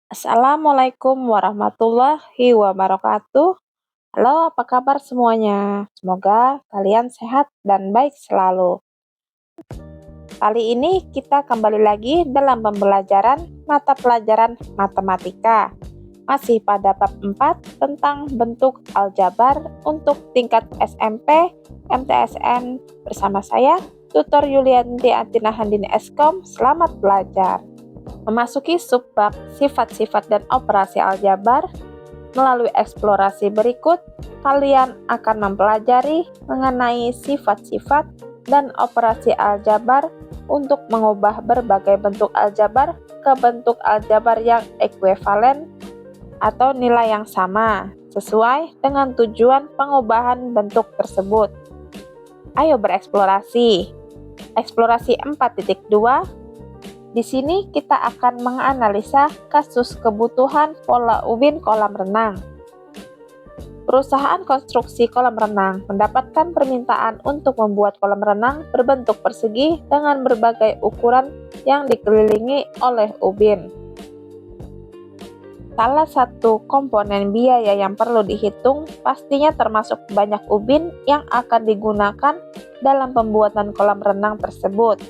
Assalamualaikum warahmatullahi wabarakatuh. Halo, apa kabar semuanya? Semoga kalian sehat dan baik selalu. Kali ini kita kembali lagi dalam pembelajaran mata pelajaran matematika. Masih pada bab 4 tentang bentuk aljabar untuk tingkat SMP MTSN bersama saya, Tutor Yulianti Atina Handini Eskom. Selamat belajar. Memasuki subbab sifat-sifat dan operasi aljabar, melalui eksplorasi berikut, kalian akan mempelajari mengenai sifat-sifat dan operasi aljabar untuk mengubah berbagai bentuk aljabar ke bentuk aljabar yang ekuivalen atau nilai yang sama, sesuai dengan tujuan pengubahan bentuk tersebut. Ayo bereksplorasi. Eksplorasi 4.2. Di sini kita akan menganalisa kasus kebutuhan pola ubin kolam renang. Perusahaan konstruksi kolam renang mendapatkan permintaan untuk membuat kolam renang berbentuk persegi dengan berbagai ukuran yang dikelilingi oleh ubin. Salah satu komponen biaya yang perlu dihitung pastinya termasuk banyak ubin yang akan digunakan dalam pembuatan kolam renang tersebut.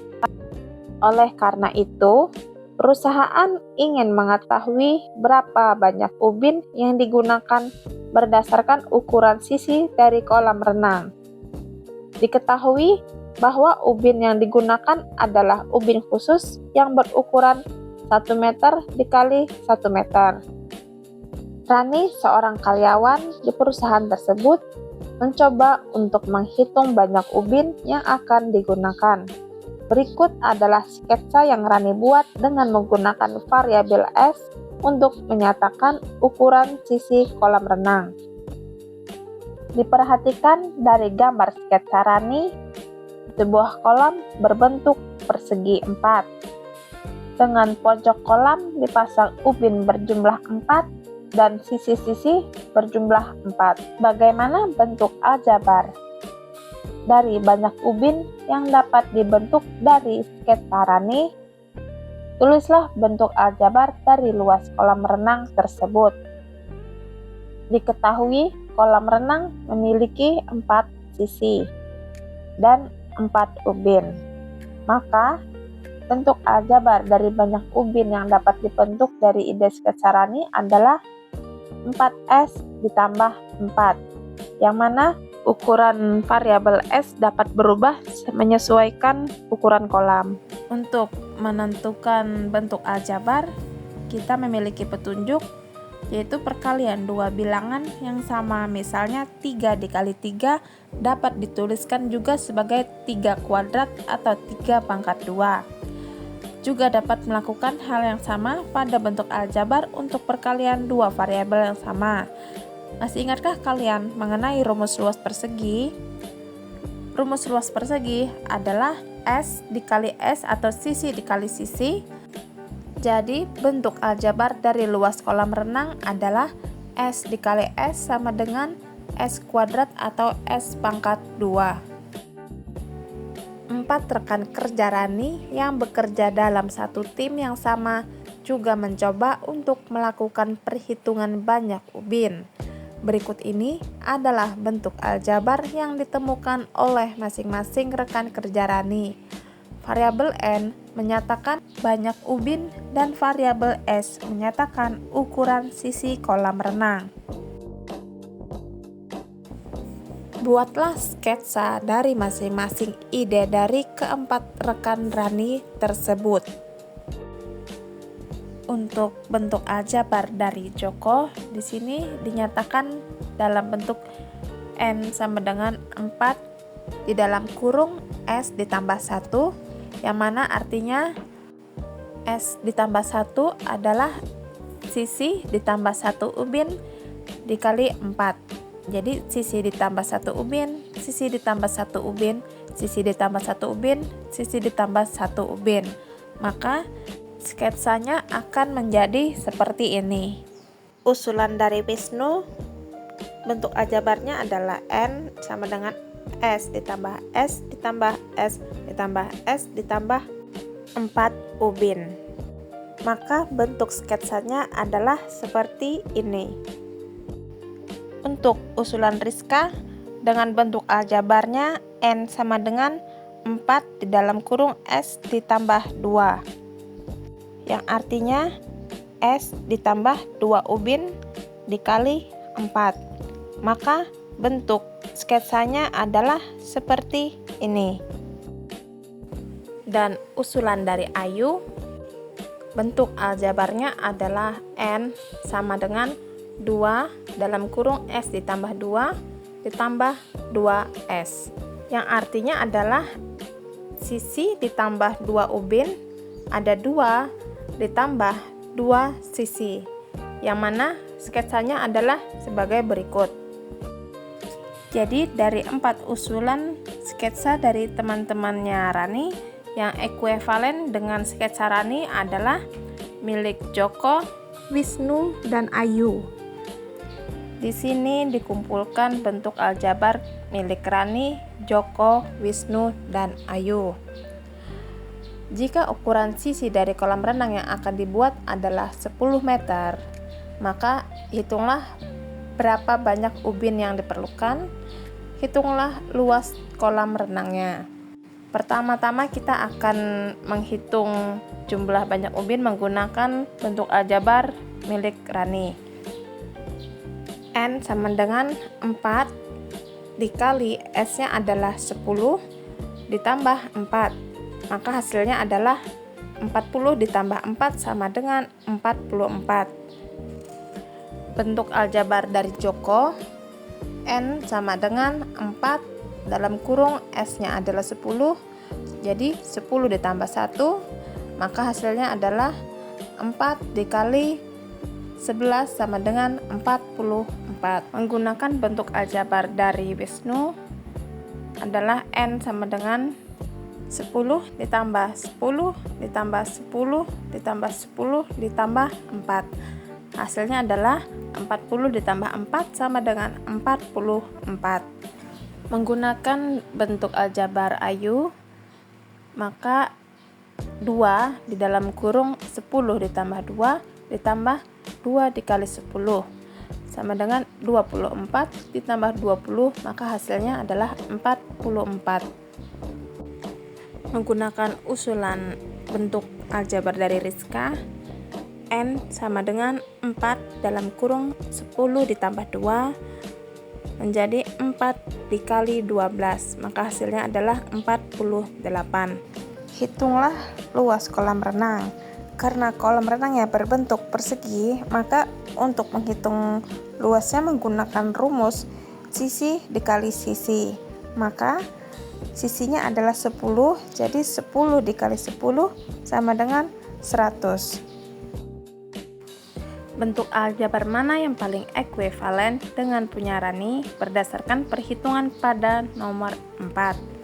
Oleh karena itu, perusahaan ingin mengetahui berapa banyak ubin yang digunakan berdasarkan ukuran sisi dari kolam renang. Diketahui bahwa ubin yang digunakan adalah ubin khusus yang berukuran 1 meter dikali 1 meter. Rani, seorang karyawan di perusahaan tersebut, mencoba untuk menghitung banyak ubin yang akan digunakan. Berikut adalah sketsa yang Rani buat dengan menggunakan variabel S untuk menyatakan ukuran sisi kolam renang. Diperhatikan dari gambar sketsa Rani, sebuah kolam berbentuk persegi 4. Dengan pojok kolam dipasang ubin berjumlah 4 dan sisi-sisi berjumlah 4. Bagaimana bentuk aljabar? Dari banyak ubin yang dapat dibentuk dari sketsa Rani, tulislah bentuk aljabar dari luas kolam renang tersebut. Diketahui kolam renang memiliki 4 sisi dan 4 ubin. Maka, bentuk aljabar dari banyak ubin yang dapat dibentuk dari ide sketsa Rani adalah 4S ditambah 4, yang mana ukuran variabel S dapat berubah menyesuaikan ukuran kolam. Untuk menentukan bentuk aljabar, kita memiliki petunjuk, yaitu perkalian dua bilangan yang sama. Misalnya 3 dikali 3 dapat dituliskan juga sebagai 3 kuadrat atau 3 pangkat 2. Juga dapat melakukan hal yang sama pada bentuk aljabar untuk perkalian dua variabel yang sama. Masih ingatkah kalian mengenai rumus luas persegi? Rumus luas persegi adalah S dikali S atau sisi dikali sisi. Jadi bentuk aljabar dari luas kolam renang adalah S dikali S sama dengan S kuadrat atau S pangkat 2. 4 rekan kerja Rani yang bekerja dalam satu tim yang sama juga mencoba untuk melakukan perhitungan banyak ubin. Berikut ini adalah bentuk aljabar yang ditemukan oleh masing-masing rekan kerja Rani. Variabel N menyatakan banyak ubin dan variabel S menyatakan ukuran sisi kolam renang. Buatlah sketsa dari masing-masing ide dari keempat rekan Rani tersebut. Untuk bentuk aljabar dari Joko, di sini dinyatakan dalam bentuk N sama dengan 4 di dalam kurung S ditambah 1, yang mana artinya S ditambah 1 adalah sisi ditambah 1 ubin dikali 4. Jadi sisi ditambah 1 ubin, sisi ditambah 1 ubin, sisi ditambah 1 ubin, sisi ditambah 1 ubin. Maka sketsanya akan menjadi seperti ini. Usulan dari Wisnu, bentuk aljabarnya adalah N sama dengan S ditambah S ditambah S ditambah S ditambah 4 ubin. maka bentuk sketsanya adalah seperti ini. Untuk usulan Rizka, dengan bentuk aljabarnya N sama dengan 4 di dalam kurung S ditambah 2, yang artinya S ditambah 2 ubin dikali 4. Maka bentuk sketsanya adalah seperti ini. Dan usulan dari Ayu, bentuk aljabarnya adalah N sama dengan 2 dalam kurung S ditambah 2 ditambah 2S, yang artinya adalah sisi ditambah 2 ubin ada 2 ditambah 2 sisi, yang mana sketsanya adalah sebagai berikut. Jadi dari 4 usulan sketsa dari teman-temannya Rani, yang ekuivalen dengan sketsa Rani adalah milik Joko, Wisnu, dan Ayu. Di sini dikumpulkan bentuk aljabar milik Rani, Joko, Wisnu, dan Ayu. Jika ukuran sisi dari kolam renang yang akan dibuat adalah 10 meter, maka hitunglah berapa banyak ubin yang diperlukan, hitunglah luas kolam renangnya. Pertama-tama kita akan menghitung jumlah banyak ubin menggunakan bentuk aljabar milik Rani. N sama dengan 4 dikali S-nya adalah 10 ditambah 4, maka hasilnya adalah 40 ditambah 4 sama dengan 44. Bentuk aljabar dari Joko, N sama dengan 4 dalam kurung S-nya adalah 10, jadi 10 ditambah 1, maka hasilnya adalah 4 dikali 11 sama dengan 44. Menggunakan bentuk aljabar dari Wisnu adalah N sama dengan 10 ditambah 10 ditambah 10 ditambah 10 ditambah 4. Hasilnya adalah 40 ditambah 4 sama dengan 44. Menggunakan bentuk aljabar Ayu, maka 2 di dalam kurung 10 ditambah 2 ditambah 2 dikali 10 sama dengan 24 ditambah 20, maka hasilnya adalah 44. Menggunakan usulan bentuk aljabar dari Rizka, N sama dengan 4 dalam kurung 10 ditambah 2 menjadi 4 dikali 12, maka hasilnya adalah 48. Hitunglah luas kolam renang. Karena kolam renangnya berbentuk persegi, maka untuk menghitung luasnya menggunakan rumus sisi dikali sisi. Maka sisinya adalah 10, jadi 10 dikali 10 sama dengan 100. Bentuk aljabar mana yang paling ekuivalen dengan punya Rani berdasarkan perhitungan pada nomor 4.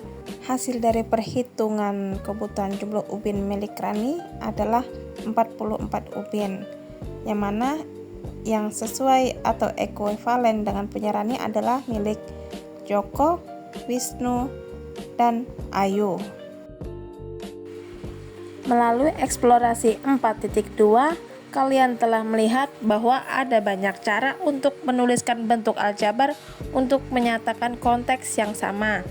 Hasil dari perhitungan kebutuhan jumlah ubin milik Rani adalah 44 ubin, yang mana yang sesuai atau ekuivalen dengan punya Rani adalah milik Joko, Wisnu, dan Ayu. Melalui eksplorasi 4.2, kalian telah melihat bahwa ada banyak cara untuk menuliskan bentuk aljabar untuk menyatakan konteks yang sama.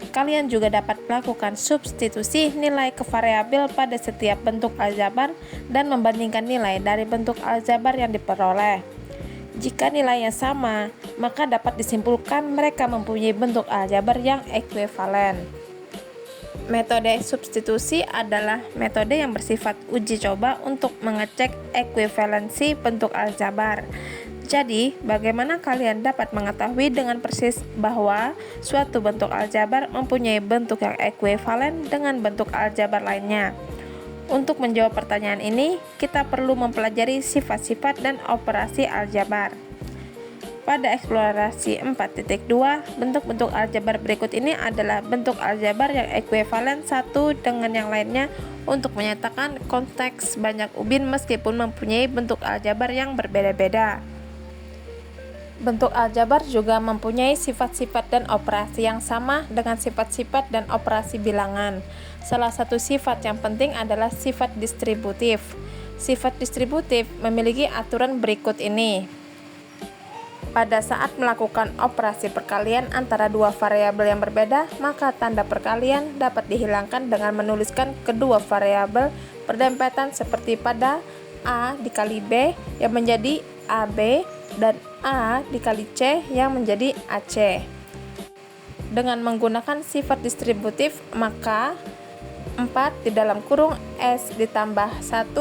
Kalian juga dapat melakukan substitusi nilai ke variabel pada setiap bentuk aljabar dan membandingkan nilai dari bentuk aljabar yang diperoleh. Jika nilainya sama, maka dapat disimpulkan mereka mempunyai bentuk aljabar yang ekuivalen. Metode substitusi adalah metode yang bersifat uji coba untuk mengecek ekuivalensi bentuk aljabar. Jadi, bagaimana kalian dapat mengetahui dengan persis bahwa suatu bentuk aljabar mempunyai bentuk yang ekuivalen dengan bentuk aljabar lainnya? Untuk menjawab pertanyaan ini, kita perlu mempelajari sifat-sifat dan operasi aljabar. Pada eksplorasi 4.2, bentuk-bentuk aljabar berikut ini adalah bentuk aljabar yang ekuivalen satu dengan yang lainnya untuk menyatakan konteks banyak ubin meskipun mempunyai bentuk aljabar yang berbeda-beda. Bentuk aljabar juga mempunyai sifat-sifat dan operasi yang sama dengan sifat-sifat dan operasi bilangan. Salah satu sifat yang penting adalah sifat distributif. Sifat distributif memiliki aturan berikut ini. Pada saat melakukan operasi perkalian antara dua variabel yang berbeda, maka tanda perkalian dapat dihilangkan dengan menuliskan kedua variabel berdempetan seperti pada A dikali B yang menjadi AB dan A dikali C yang menjadi AC. Dengan menggunakan sifat distributif, maka 4 di dalam kurung S ditambah 1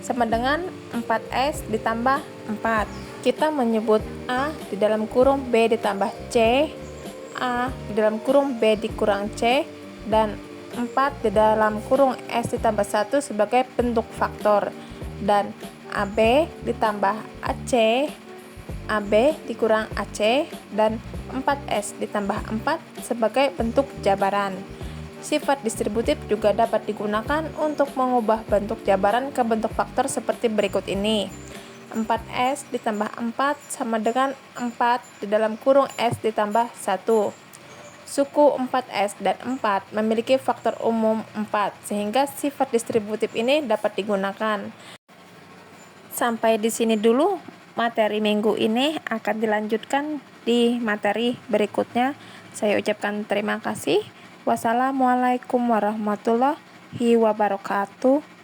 sama dengan 4S ditambah 4. Kita menyebut A di dalam kurung B ditambah C, A di dalam kurung B dikurang C, dan 4 di dalam kurung S ditambah 1 sebagai bentuk faktor, dan AB ditambah AC, AB dikurang AC, dan 4S ditambah 4 sebagai bentuk jabaran. Sifat distributif juga dapat digunakan untuk mengubah bentuk jabaran ke bentuk faktor seperti berikut ini. 4S ditambah 4 sama dengan 4 di dalam kurung S ditambah 1. Suku 4S dan 4 memiliki faktor umum 4, sehingga sifat distributif ini dapat digunakan. Sampai di sini dulu materi minggu ini, akan dilanjutkan di materi berikutnya. Saya ucapkan terima kasih. Wassalamualaikum warahmatullahi wabarakatuh.